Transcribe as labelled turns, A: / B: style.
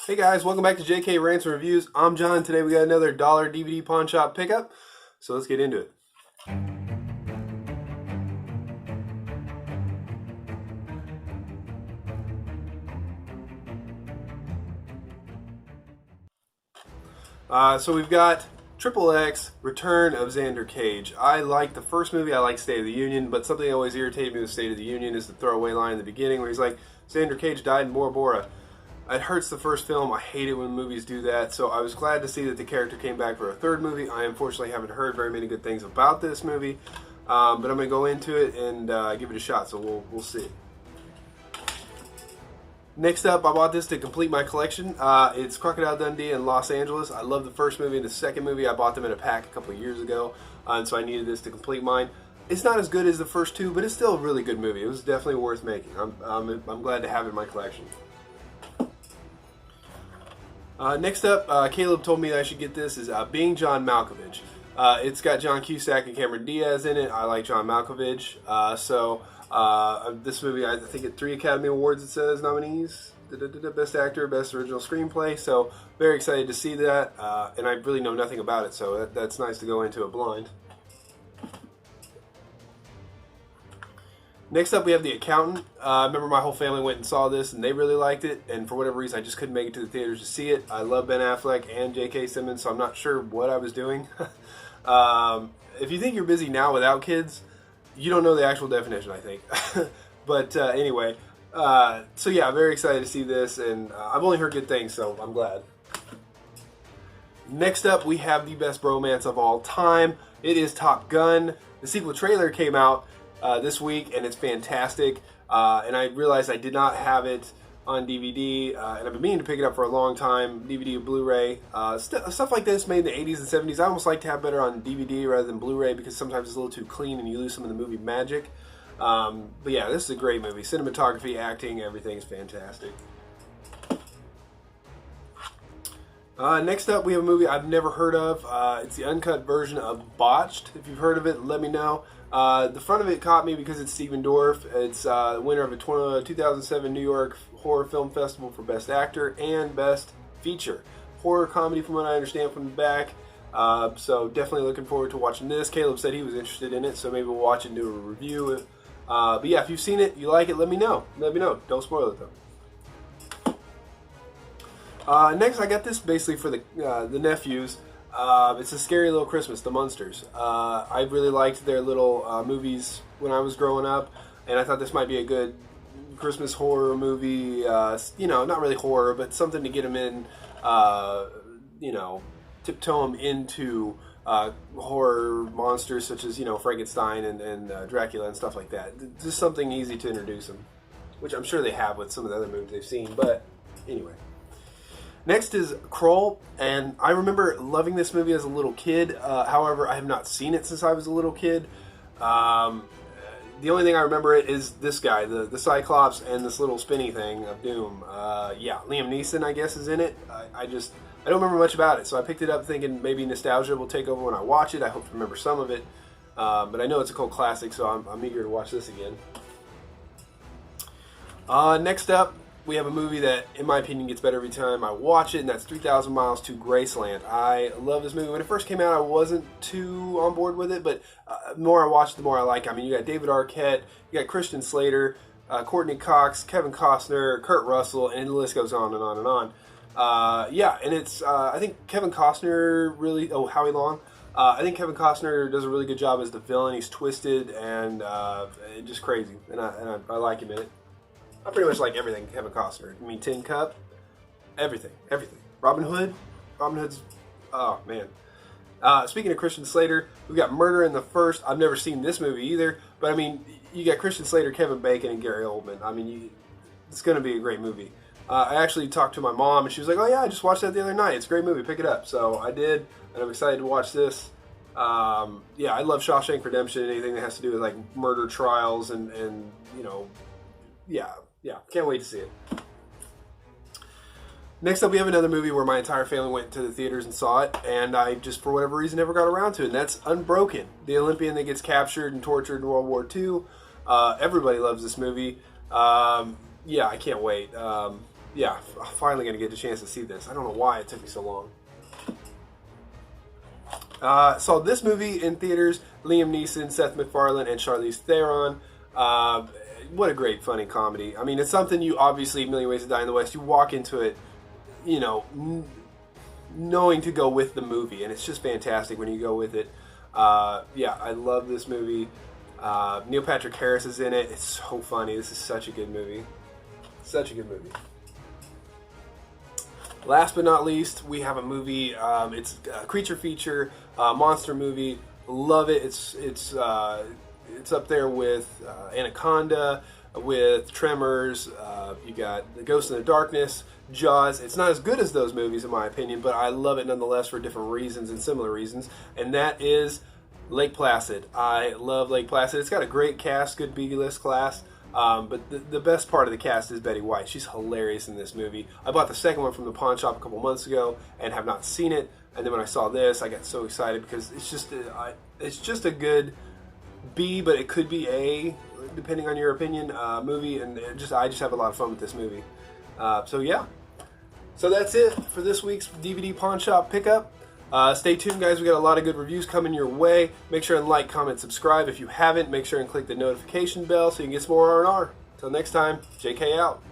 A: Hey guys, welcome back to JK Rants and Reviews. I'm John. Today we got another dollar DVD pawn shop pickup. So let's get into it. So we've got XXX Return of Xander Cage. I like the first movie, I like State of the Union, but something that always irritated me with State of the Union is the throwaway line in the beginning where he's like, Xander Cage died in Bora Bora. It hurts the first film. I hate it when movies do that, so I was glad to see that the character came back for a third movie. I unfortunately haven't heard very many good things about this movie, but I'm going to go into it and give it a shot, so we'll see. Next up, I bought this to complete my collection. It's Crocodile Dundee in Los Angeles. I love the first movie and the second movie. I bought them in a pack a couple of years ago, and so I needed this to complete mine. It's not as good as the first two, but it's still a really good movie. It was definitely worth making. I'm glad to have it in my collection. Next up, Caleb told me that I should get this, is Being John Malkovich. It's got John Cusack and Cameron Diaz in it. I like John Malkovich. This movie, I think at 3 Academy Awards it says nominees. Best Actor, Best Original Screenplay. So very excited to see that. And I really know nothing about it, so that's nice to go into it blind. Next up, we have The Accountant. I remember my whole family went and saw this, and they really liked it. And for whatever reason, I just couldn't make it to the theaters to see it. I love Ben Affleck and J.K. Simmons, so I'm not sure what I was doing. If you think you're busy now without kids, you don't know the actual definition, I think. But anyway, so yeah, I'm very excited to see this, and I've only heard good things, so I'm glad. Next up, we have the best bromance of all time. It is Top Gun. The sequel trailer came out this week, and it's fantastic. And I realized I did not have it on DVD, and I've been meaning to pick it up for a long time, DVD or Blu-ray. Stuff like this made in the 80s and 70s, I almost like to have better on DVD rather than Blu-ray because sometimes it's a little too clean and you lose some of the movie magic. But yeah, this is a great movie. Cinematography, acting, everything is fantastic. Next up, we have a movie I've never heard of. It's the uncut version of Botched. If you've heard of it, let me know. The front of it caught me because it's Stephen Dorff. It's the winner of a 2007 New York Horror Film Festival for Best Actor and Best Feature. Horror comedy from what I understand from the back. So definitely looking forward to watching this. Caleb said he was interested in it, so maybe we'll watch it and do a review. But yeah, if you've seen it, you like it, let me know. Let me know. Don't spoil it though. Next, I got this basically for the nephews. It's A Scary Little Christmas, The Munsters. I really liked their little movies when I was growing up, and I thought this might be a good Christmas horror movie. You know, not really horror, but something to get them in, you know, tiptoe them into horror monsters such as, you know, Frankenstein and Dracula and stuff like that. Just something easy to introduce them, which I'm sure they have with some of the other movies they've seen, but anyway. Next is Kroll, and I remember loving this movie as a little kid. However, I have not seen it since I was a little kid. The only thing I remember it is this guy, the Cyclops, and this little spinny thing of Doom. Yeah, Liam Neeson, I guess, is in it. I don't remember much about it, so I picked it up thinking maybe nostalgia will take over when I watch it. I hope to remember some of it, but I know it's a cult classic, so I'm eager to watch this again. Next up, we have a movie that, in my opinion, gets better every time I watch it, and that's 3,000 Miles to Graceland. I love this movie. When it first came out, I wasn't too on board with it, but the more I watch it, the more I like it. I mean, you got David Arquette, you got Christian Slater, Courtney Cox, Kevin Costner, Kurt Russell, and the list goes on and on and on. Yeah, and it's, I think Kevin Costner really, Howie Long. I think Kevin Costner does a really good job as the villain. He's twisted and just crazy, and I like him in it. I pretty much like everything Kevin Costner. I mean, Tin Cup, everything. Robin Hood's, oh man. Speaking of Christian Slater, we got Murder in the First. I've never seen this movie either, but I mean, you got Christian Slater, Kevin Bacon, and Gary Oldman. I mean, it's going to be a great movie. I actually talked to my mom, and she was like, "Oh yeah, I just watched that the other night. It's a great movie. Pick it up." So I did, and I'm excited to watch this. Yeah, I love Shawshank Redemption. Anything that has to do with like murder trials and you know, yeah, can't wait to see it. Next up, we have another movie where my entire family went to the theaters and saw it, and I just, for whatever reason, never got around to it, and that's Unbroken, the Olympian that gets captured and tortured in World War II. Everybody loves this movie. Yeah, I can't wait. yeah, finally going to get a chance to see this. I don't know why it took me so long. Saw this movie in theaters. Liam Neeson, Seth MacFarlane, and Charlize Theron. What a great, funny comedy. I mean, it's something you obviously, A Million Ways to Die in the West, you walk into it, you know, knowing to go with the movie, and it's just fantastic when you go with it. Yeah, I love this movie. Neil Patrick Harris is in it. It's so funny. This is such a good movie. Such a good movie. Last but not least, we have a movie. It's a creature feature, monster movie. Love it. It's up there with Anaconda, with Tremors. You got The Ghost in the Darkness, Jaws. It's not as good as those movies in my opinion, but I love it nonetheless for different reasons and similar reasons. And that is Lake Placid. I love Lake Placid. It's got a great cast, good B-list class. But the best part of the cast is Betty White. She's hilarious in this movie. I bought the second one from the pawn shop a couple months ago and have not seen it. And then when I saw this, I got so excited because it's just a good B, but it could be A, depending on your opinion, movie. And I just have a lot of fun with this movie. So yeah. So that's it for this week's DVD pawn shop pickup. Stay tuned, guys. We got a lot of good reviews coming your way. Make sure and like, comment, subscribe. If you haven't, make sure and click the notification bell so you can get some more R&R. Until next time, JK out.